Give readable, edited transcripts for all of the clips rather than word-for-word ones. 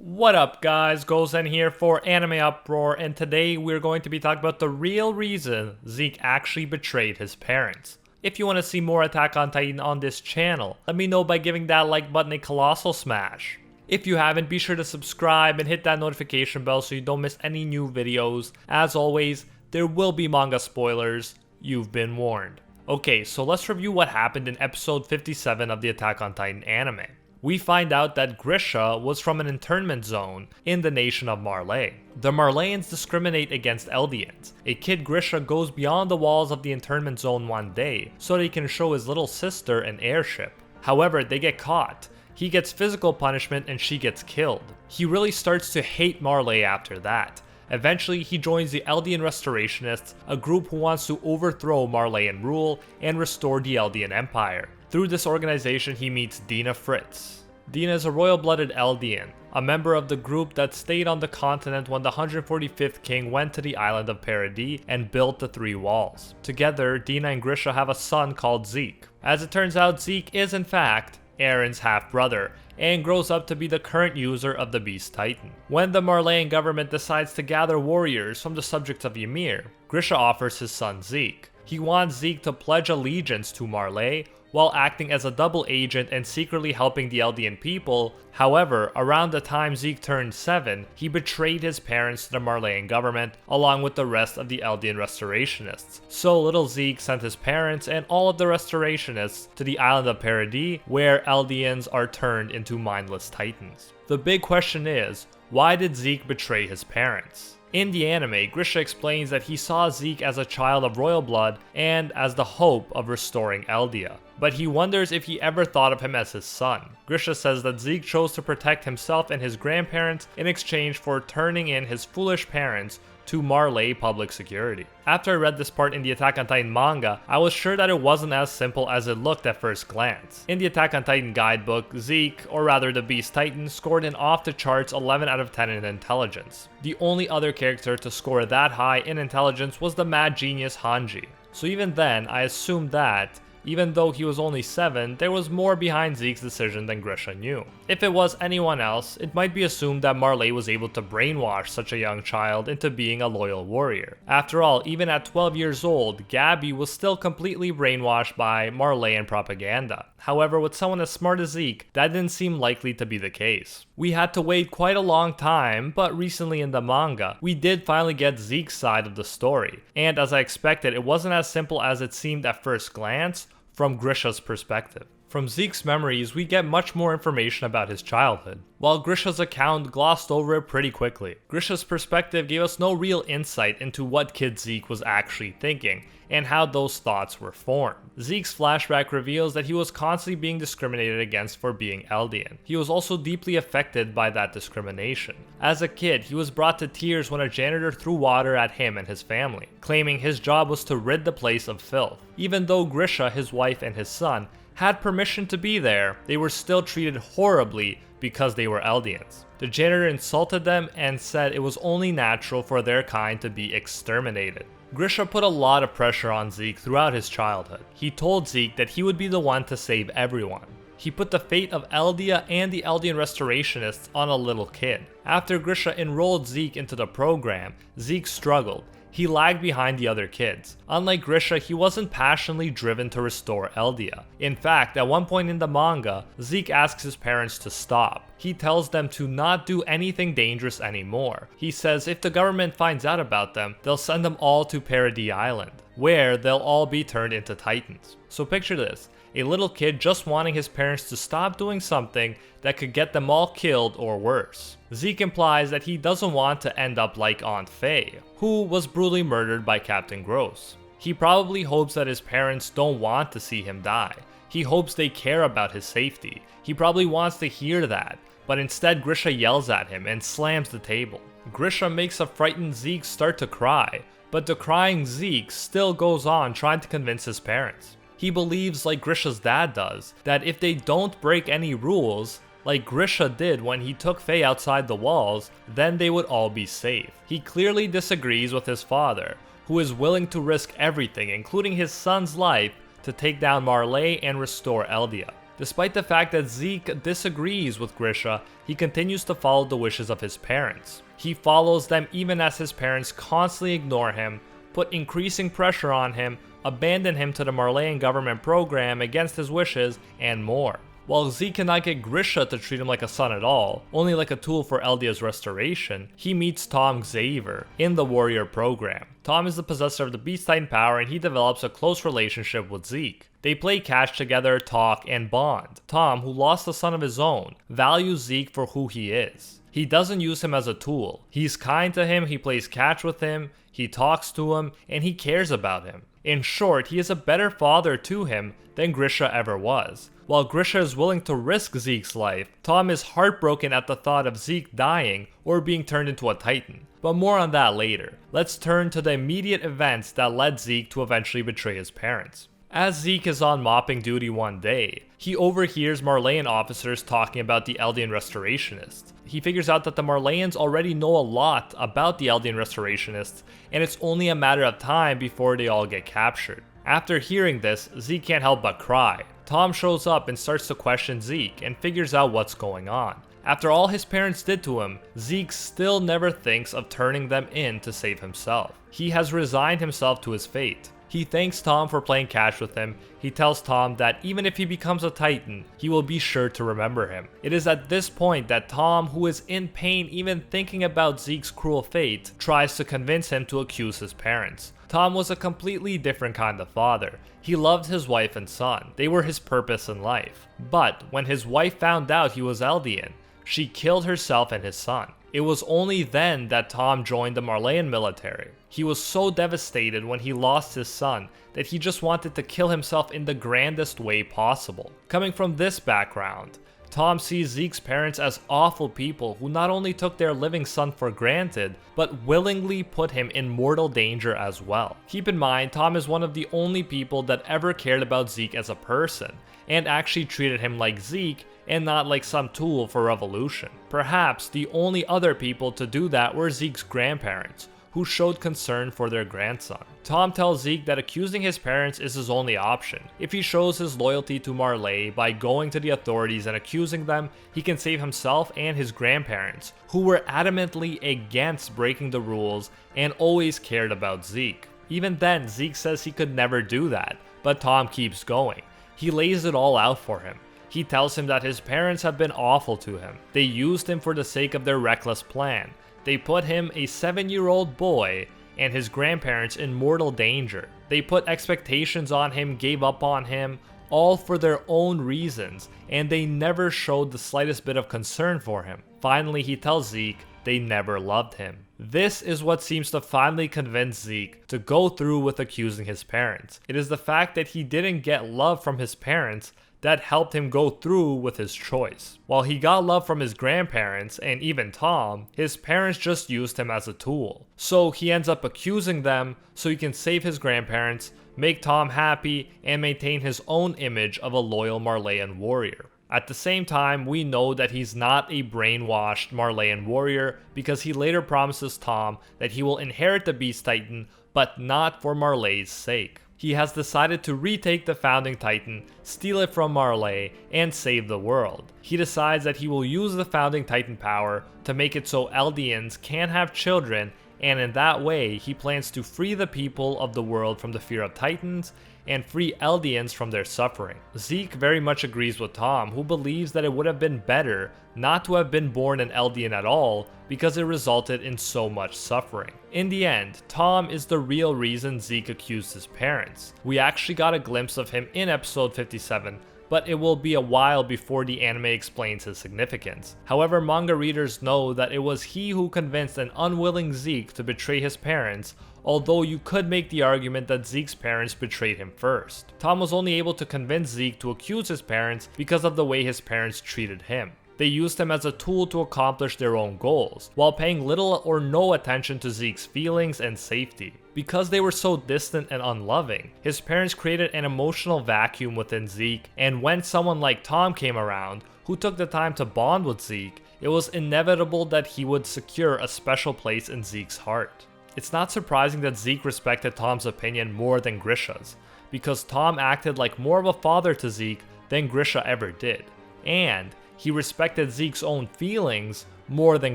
What up guys, Gozen here for AnimeUproar, and today we're going to be talking about the real reason Zeke actually betrayed his parents. If you want to see more Attack on Titan on this channel, let me know by giving that like button a colossal smash. If you haven't, be sure to subscribe and hit that notification bell so you don't miss any new videos. As always, there will be manga spoilers, you've been warned. Okay, so let's review what happened in episode 57 of the Attack on Titan anime. We find out that Grisha was from an internment zone in the nation of Marley. The Marleyans discriminate against Eldians. A kid Grisha goes beyond the walls of the internment zone one day so that he can show his little sister an airship. However, they get caught. He gets physical punishment and she gets killed. He really starts to hate Marley after that. Eventually, he joins the Eldian Restorationists, a group who wants to overthrow Marleyan rule and restore the Eldian Empire. Through this organization, he meets Dina Fritz. Dina is a royal-blooded Eldian, a member of the group that stayed on the continent when the 145th king went to the island of Paradis and built the Three Walls. Together, Dina and Grisha have a son called Zeke. As it turns out, Zeke is in fact Eren's half-brother, and grows up to be the current user of the Beast Titan. When the Marleyan government decides to gather warriors from the subjects of Ymir, Grisha offers his son Zeke. He wants Zeke to pledge allegiance to Marley, while acting as a double agent and secretly helping the Eldian people. However, around the time Zeke turned 7, he betrayed his parents to the Marleyan government, along with the rest of the Eldian Restorationists. So little Zeke sent his parents and all of the Restorationists to the island of Paradis, where Eldians are turned into mindless titans. The big question is, why did Zeke betray his parents? In the anime, Grisha explains that he saw Zeke as a child of royal blood and as the hope of restoring Eldia, but he wonders if he ever thought of him as his son. Grisha says that Zeke chose to protect himself and his grandparents in exchange for turning in his foolish parents to Marley public security. After I read this part in the Attack on Titan manga, I was sure that it wasn't as simple as it looked at first glance. In the Attack on Titan guidebook, Zeke, or rather the Beast Titan, scored an off-the-charts 11 out of 10 in intelligence. The only other character to score that high in intelligence was the mad genius Hanji. So even then, I assumed that, even though he was only 7, there was more behind Zeke's decision than Grisha knew. If it was anyone else, it might be assumed that Marley was able to brainwash such a young child into being a loyal warrior. After all, even at 12 years old, Gabby was still completely brainwashed by Marleyan propaganda. However, with someone as smart as Zeke, that didn't seem likely to be the case. We had to wait quite a long time, but recently in the manga, we did finally get Zeke's side of the story. And as I expected, it wasn't as simple as it seemed at first glance from Grisha's perspective. From Zeke's memories, we get much more information about his childhood, while Grisha's account glossed over it pretty quickly. Grisha's perspective gave us no real insight into what kid Zeke was actually thinking, and how those thoughts were formed. Zeke's flashback reveals that he was constantly being discriminated against for being Eldian. He was also deeply affected by that discrimination. As a kid, he was brought to tears when a janitor threw water at him and his family, claiming his job was to rid the place of filth. Even though Grisha, his wife, and his son had permission to be there, they were still treated horribly because they were Eldians. The janitor insulted them and said it was only natural for their kind to be exterminated. Grisha put a lot of pressure on Zeke throughout his childhood. He told Zeke that he would be the one to save everyone. He put the fate of Eldia and the Eldian Restorationists on a little kid. After Grisha enrolled Zeke into the program, Zeke struggled. He lagged behind the other kids. Unlike Grisha, he wasn't passionately driven to restore Eldia. In fact, at one point in the manga, Zeke asks his parents to stop. He tells them to not do anything dangerous anymore. He says if the government finds out about them, they'll send them all to Paradis Island, where they'll all be turned into titans. So picture this. A little kid just wanting his parents to stop doing something that could get them all killed or worse. Zeke implies that he doesn't want to end up like Aunt Faye, who was brutally murdered by Captain Gross. He probably hopes that his parents don't want to see him die. He hopes they care about his safety. He probably wants to hear that, but instead Grisha yells at him and slams the table. Grisha makes a frightened Zeke start to cry, but the crying Zeke still goes on trying to convince his parents. He believes, like Grisha's dad does, that if they don't break any rules, like Grisha did when he took Faye outside the walls, then they would all be safe. He clearly disagrees with his father, who is willing to risk everything, including his son's life, to take down Marley and restore Eldia. Despite the fact that Zeke disagrees with Grisha, he continues to follow the wishes of his parents. He follows them even as his parents constantly ignore him, put increasing pressure on him, abandon him to the Marleyan government program against his wishes, and more. While Zeke cannot get Grisha to treat him like a son at all, only like a tool for Eldia's restoration, he meets Tom Xaver in the warrior program. Tom is the possessor of the Beast Titan power and he develops a close relationship with Zeke. They play catch together, talk, and bond. Tom, who lost a son of his own, values Zeke for who he is. He doesn't use him as a tool. He's kind to him, he plays catch with him, he talks to him, and he cares about him. In short, he is a better father to him than Grisha ever was. While Grisha is willing to risk Zeke's life, Tom is heartbroken at the thought of Zeke dying or being turned into a Titan. But more on that later. Let's turn to the immediate events that led Zeke to eventually betray his parents. As Zeke is on mopping duty one day, he overhears Marleyan officers talking about the Eldian Restorationists. He figures out that the Marleyans already know a lot about the Eldian Restorationists, and it's only a matter of time before they all get captured. After hearing this, Zeke can't help but cry. Tom shows up and starts to question Zeke and figures out what's going on. After all his parents did to him, Zeke still never thinks of turning them in to save himself. He has resigned himself to his fate. He thanks Tom for playing catch with him. He tells Tom that even if he becomes a Titan, he will be sure to remember him. It is at this point that Tom, who is in pain even thinking about Zeke's cruel fate, tries to convince him to accuse his parents. Tom was a completely different kind of father. He loved his wife and son. They were his purpose in life. But when his wife found out he was Eldian, she killed herself and his son. It was only then that Tom joined the Marleyan military. He was so devastated when he lost his son that he just wanted to kill himself in the grandest way possible. Coming from this background, Tom sees Zeke's parents as awful people who not only took their living son for granted, but willingly put him in mortal danger as well. Keep in mind, Tom is one of the only people that ever cared about Zeke as a person, and actually treated him like Zeke and not like some tool for revolution. Perhaps the only other people to do that were Zeke's grandparents, who showed concern for their grandson. Tom tells Zeke that accusing his parents is his only option. If he shows his loyalty to Marley by going to the authorities and accusing them, he can save himself and his grandparents, who were adamantly against breaking the rules and always cared about Zeke. Even then, Zeke says he could never do that, but Tom keeps going. He lays it all out for him. He tells him that his parents have been awful to him. They used him for the sake of their reckless plan. They put him, a 7-year-old boy, and his grandparents in mortal danger. They put expectations on him, gave up on him, all for their own reasons, and they never showed the slightest bit of concern for him. Finally, he tells Zeke they never loved him. This is what seems to finally convince Zeke to go through with accusing his parents. It is the fact that he didn't get love from his parents that helped him go through with his choice. While he got love from his grandparents and even Tom, his parents just used him as a tool. So he ends up accusing them so he can save his grandparents, make Tom happy, and maintain his own image of a loyal Marleyan warrior. At the same time, we know that he's not a brainwashed Marleyan warrior because he later promises Tom that he will inherit the Beast Titan, but not for Marley's sake. He has decided to retake the Founding Titan, steal it from Marley, and save the world. He decides that he will use the Founding Titan power to make it so Eldians can have children, and in that way, he plans to free the people of the world from the fear of Titans and free Eldians from their suffering. Zeke very much agrees with Tom, who believes that it would have been better not to have been born an Eldian at all because it resulted in so much suffering. In the end, Tom is the real reason Zeke accused his parents. We actually got a glimpse of him in episode 57, but it will be a while before the anime explains his significance. However, manga readers know that it was he who convinced an unwilling Zeke to betray his parents, although you could make the argument that Zeke's parents betrayed him first. Tom was only able to convince Zeke to accuse his parents because of the way his parents treated him. They used him as a tool to accomplish their own goals, while paying little or no attention to Zeke's feelings and safety. Because they were so distant and unloving, his parents created an emotional vacuum within Zeke, and when someone like Tom came around, who took the time to bond with Zeke, it was inevitable that he would secure a special place in Zeke's heart. It's not surprising that Zeke respected Tom's opinion more than Grisha's, because Tom acted like more of a father to Zeke than Grisha ever did. And he respected Zeke's own feelings more than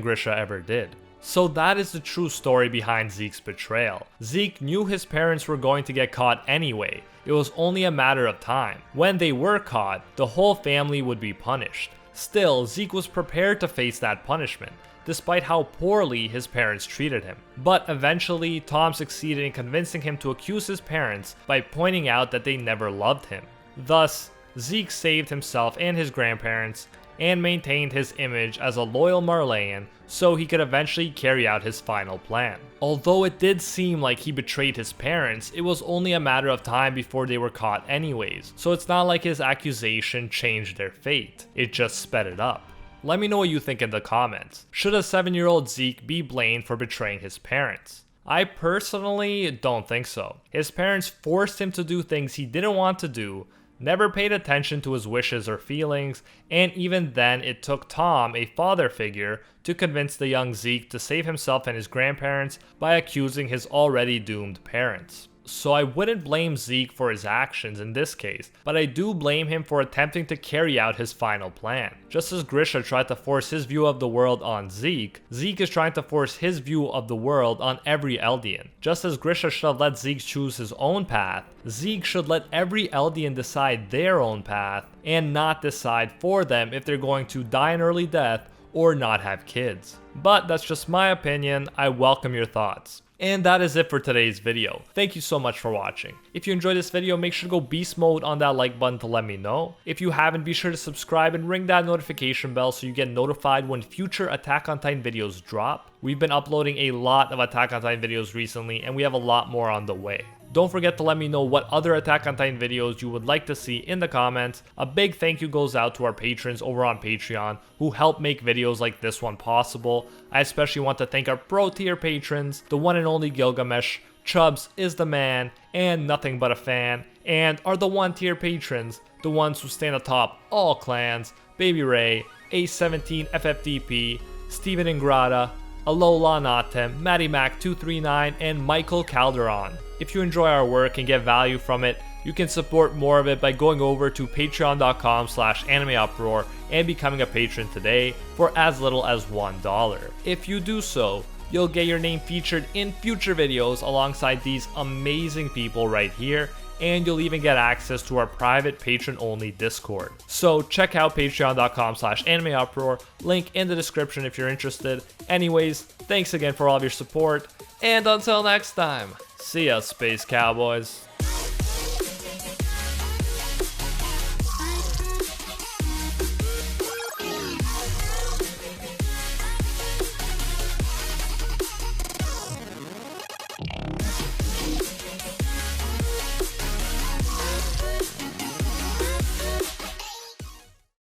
Grisha ever did. So that is the true story behind Zeke's betrayal. Zeke knew his parents were going to get caught anyway. It was only a matter of time. When they were caught, the whole family would be punished. Still, Zeke was prepared to face that punishment, despite how poorly his parents treated him. But eventually, Tom succeeded in convincing him to accuse his parents by pointing out that they never loved him. Thus, Zeke saved himself and his grandparents and maintained his image as a loyal Marleyan so he could eventually carry out his final plan. Although it did seem like he betrayed his parents, it was only a matter of time before they were caught anyways, so it's not like his accusation changed their fate, it just sped it up. Let me know what you think in the comments. Should a 7-year-old Zeke be blamed for betraying his parents? I personally don't think so. His parents forced him to do things he didn't want to do, never paid attention to his wishes or feelings, and even then it took Tom, a father figure, to convince the young Zeke to save himself and his grandparents by accusing his already doomed parents. So I wouldn't blame Zeke for his actions in this case, but I do blame him for attempting to carry out his final plan. Just as Grisha tried to force his view of the world on Zeke, Zeke is trying to force his view of the world on every Eldian. Just as Grisha should have let Zeke choose his own path, Zeke should let every Eldian decide their own path and not decide for them if they're going to die an early death or not have kids. But that's just my opinion, I welcome your thoughts. And that is it for today's video. Thank you so much for watching. If you enjoyed this video, make sure to go beast mode on that like button to let me know. If you haven't, be sure to subscribe and ring that notification bell so you get notified when future Attack on Titan videos drop. We've been uploading a lot of Attack on Titan videos recently, and we have a lot more on the way. Don't forget to let me know what other Attack on Titan videos you would like to see in the comments. A big thank you goes out to our patrons over on Patreon who help make videos like this one possible. I especially want to thank our pro tier patrons, the one and only Gilgamesh, Chubbs is the man, and Nothing But a Fan, and are the 1 tier patrons, the ones who stand atop all clans, Baby Ray, A17 FFDP, Steven Ingrata, Alola Natem, Maddie Mac 239, and Michael Calderon. If you enjoy our work and get value from it, you can support more of it by going over to patreon.com/AnimeUproar and becoming a patron today for as little as $1. If you do so, you'll get your name featured in future videos alongside these amazing people right here, and you'll even get access to our private patron-only Discord. So check out patreon.com/AnimeUproar, link in the description if you're interested. Anyways, thanks again for all of your support, and until next time, see ya, Space Cowboys.